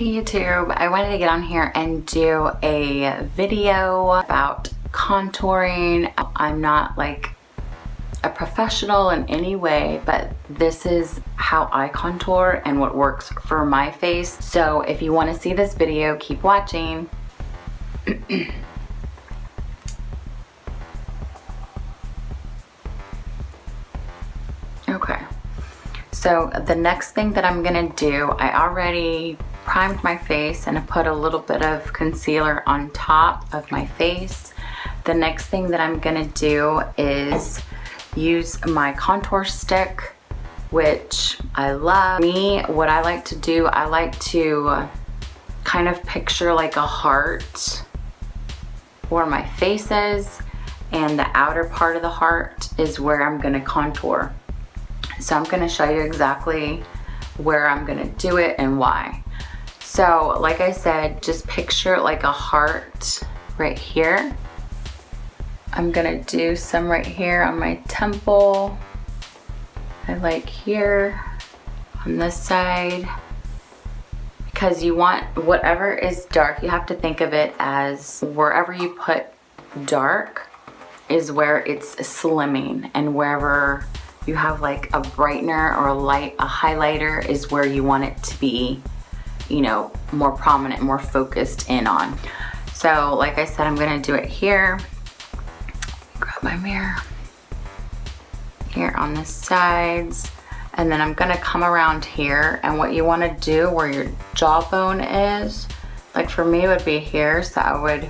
Hey YouTube, I wanted to get on here and do a video about contouring. I'm not like a professional in any way, but this is how I contour and what works for my face. So if you want to see this video, keep watching. Okay, so the next thing that I'm gonna do, I already primed my face and I put a little bit of concealer on top of my face. The next thing that I'm gonna do is use my contour stick, which I love. Me, what I like to do, I like to kind of picture like a heart where my face is, and the outer part of the heart is where I'm gonna contour. So I'm gonna show you exactly where I'm gonna do it and why. So like I said, just picture like a heart right here. I'm gonna do some right here on my temple. I like here on this side, because you want whatever is dark, you have to think of it as wherever you put dark is where it's slimming, and wherever you have like a brightener or a highlighter is where you want it to be, you know, more prominent, more focused in on. So like I said, I'm gonna do it here. Grab my mirror. Here on the sides. And then I'm gonna come around here, and what you wanna do where your jawbone is, like for me it would be here, so I would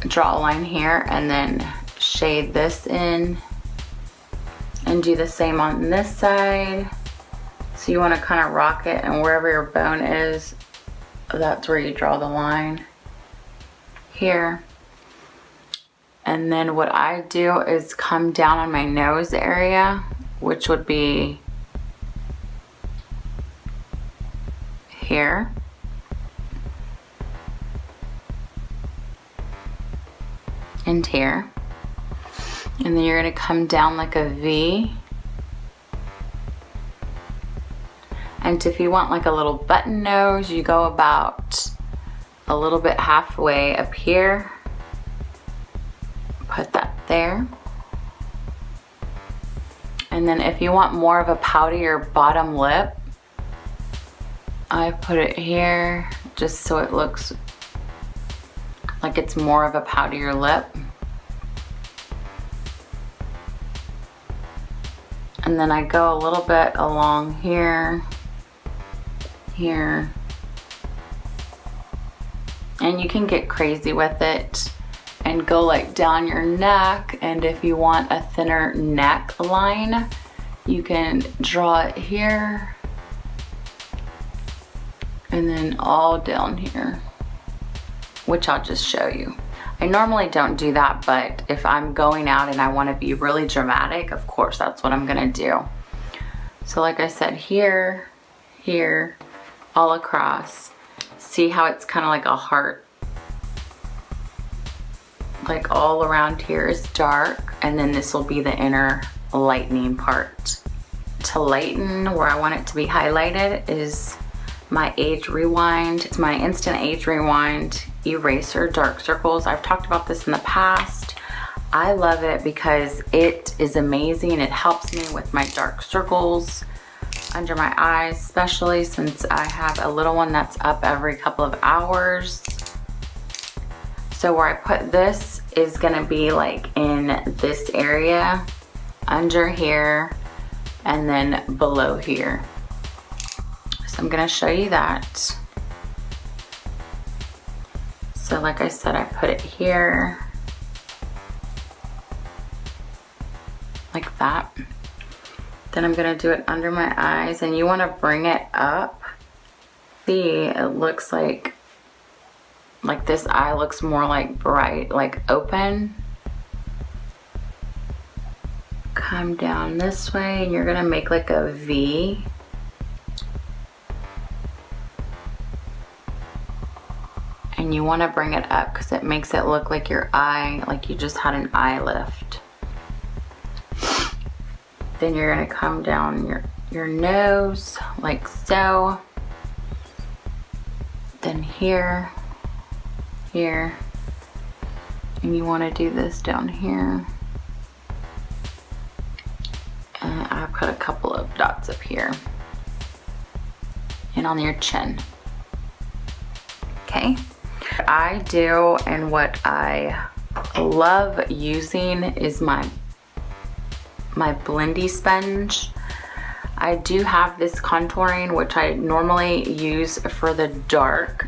draw a line here and then shade this in and do the same on this side. So you want to kind of rock it, and wherever your bone is, that's where you draw the line here. And then what I do is come down on my nose area, which would be here. And here. And then you're going to come down like a V. And if you want like a little button nose, you go about a little bit halfway up here. Put that there. And then if you want more of a poutier bottom lip, I put it here just so it looks like it's more of a poutier lip. And then I go a little bit along here, here. And you can get crazy with it and go like down your neck. And if you want a thinner neckline, you can draw it here and then all down here, which I'll just show you. I normally don't do that, but if I'm going out and I want to be really dramatic, of course that's what I'm gonna do. So like I said, here, here, all across. See how it's kind of like a heart? Like all around here is dark, and then this will be the inner lightening part. To lighten where I want it to be highlighted is my Age Rewind. It's my Instant Age Rewind Eraser Dark Circles. I've talked about this in the past. I love it because it is amazing. It helps me with my dark circles under my eyes, especially since I have a little one that's up every couple of hours. So where I put this is gonna be like in this area, under here, and then below here. So I'm gonna show you that. So like I said, I put it here, like that. Then I'm gonna do it under my eyes, and you wanna bring it up. See, it looks like this eye looks more like bright, like open. Come down this way, and you're gonna make like a V. And you want to bring it up because it makes it look like your eye, like you just had an eye lift. Then you're going to come down your nose like so. here, here, and you want to do this down here. And I put a couple of dots up here and on your chin. Okay. What I do and what I love using is my Blendy sponge. I do have this contouring, which I normally use for the dark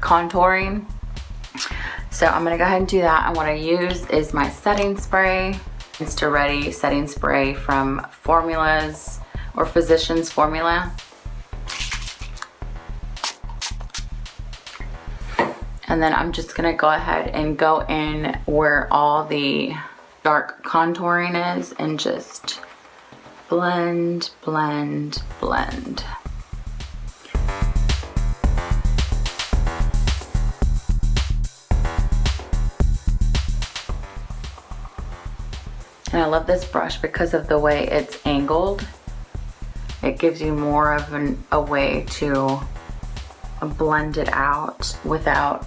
contouring. So I'm gonna go ahead and do that. And what I use is my setting spray, Insta-Ready setting spray from Formulas or Physicians Formula. And then I'm just gonna go ahead and go in where all the dark contouring is and just blend, blend, blend. And I love this brush because of the way it's angled. It gives you more of a way to blend it out without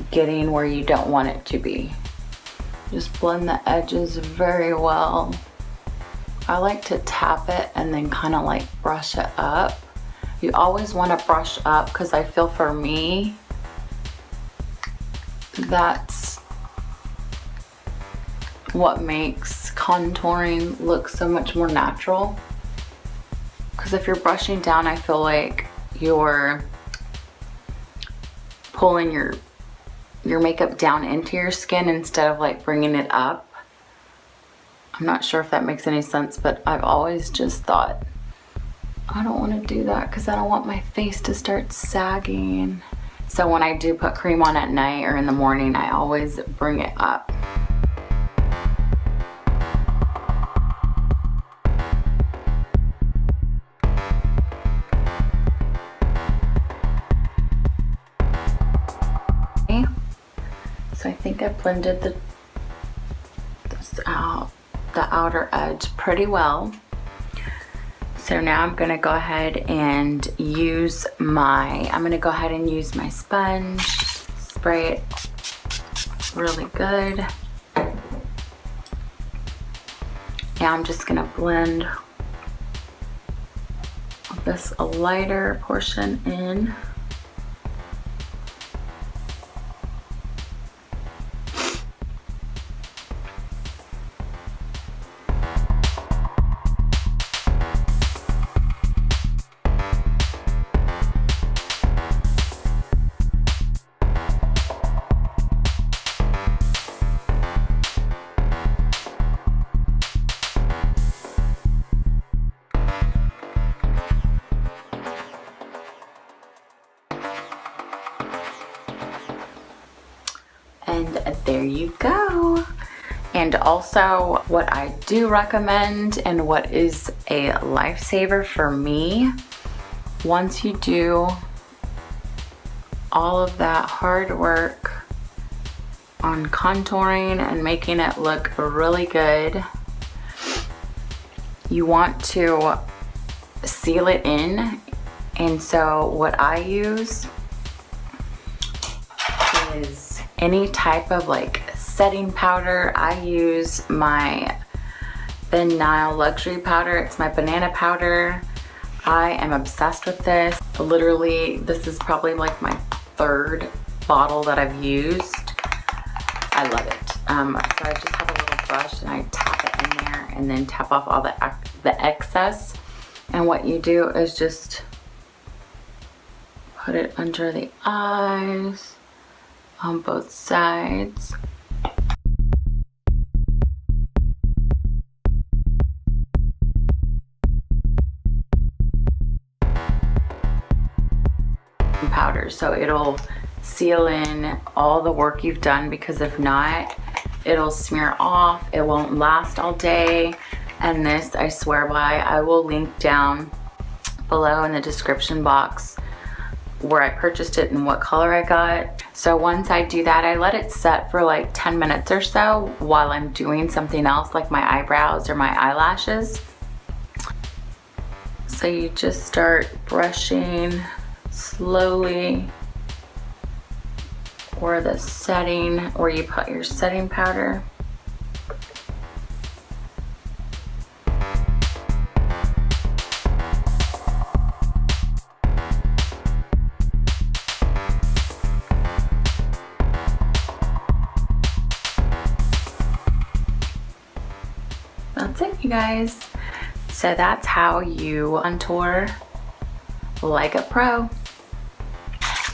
getting where you don't want it to be. Just blend the edges very well. I like to tap it and then kind of like brush it up. You always want to brush up because I feel for me that's what makes contouring look so much more natural. Because if you're brushing down, I feel like you're pulling your makeup down into your skin instead of like bringing it up. I'm not sure if that makes any sense, but I've always just thought, I don't want to do that because I don't want my face to start sagging. So when I do put cream on at night or in the morning, I always bring it up. So I think I blended the outer edge pretty well. So now I'm gonna go ahead and use my sponge, spray it really good. Now I'm just gonna blend this lighter portion in. And there you go. And also what I do recommend and what is a lifesaver for me, once you do all of that hard work on contouring and making it look really good, you want to seal it in. And so what I use is any type of like setting powder. I use my Ben Nye luxury powder. It's my banana powder. I am obsessed with this. Literally, this is probably like my third bottle that I've used. I love it. So I just have a little brush and I tap it in there and then tap off all the excess. And what you do is just put it under the eyes on both sides. Powder, so it'll seal in all the work you've done, because if not, it'll smear off, it won't last all day. And this, I swear by, I will link down below in the description box where I purchased it and what color I got. So once I do that, I let it set for like 10 minutes or so while I'm doing something else like my eyebrows or my eyelashes. So you just start brushing slowly where the setting, where you put your setting powder. That's it, you guys. So that's how you contour like a pro.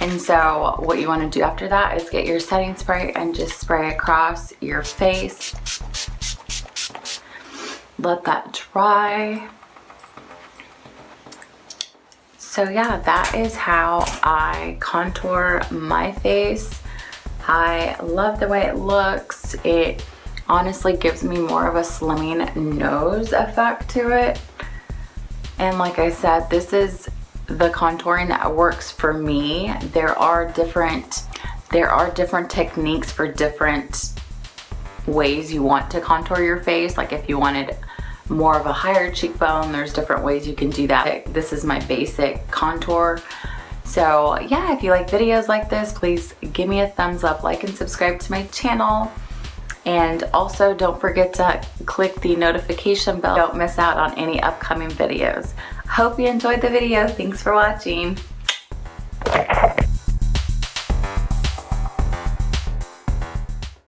And so what you want to do after that is get your setting spray and just spray across your face. Let that dry. So yeah, that is how I contour my face. I love the way it looks. It honestly gives me more of a slimming nose effect to it. And like I said, this is the contouring that works for me. There are different techniques for different ways you want to contour your face. Like if you wanted more of a higher cheekbone, there's different ways you can do that. This is my basic contour. So yeah, if you like videos like this, please give me a thumbs up, like and subscribe to my channel. And also don't forget to click the notification bell. Don't miss out on any upcoming videos. Hope you enjoyed the video. Thanks for watching.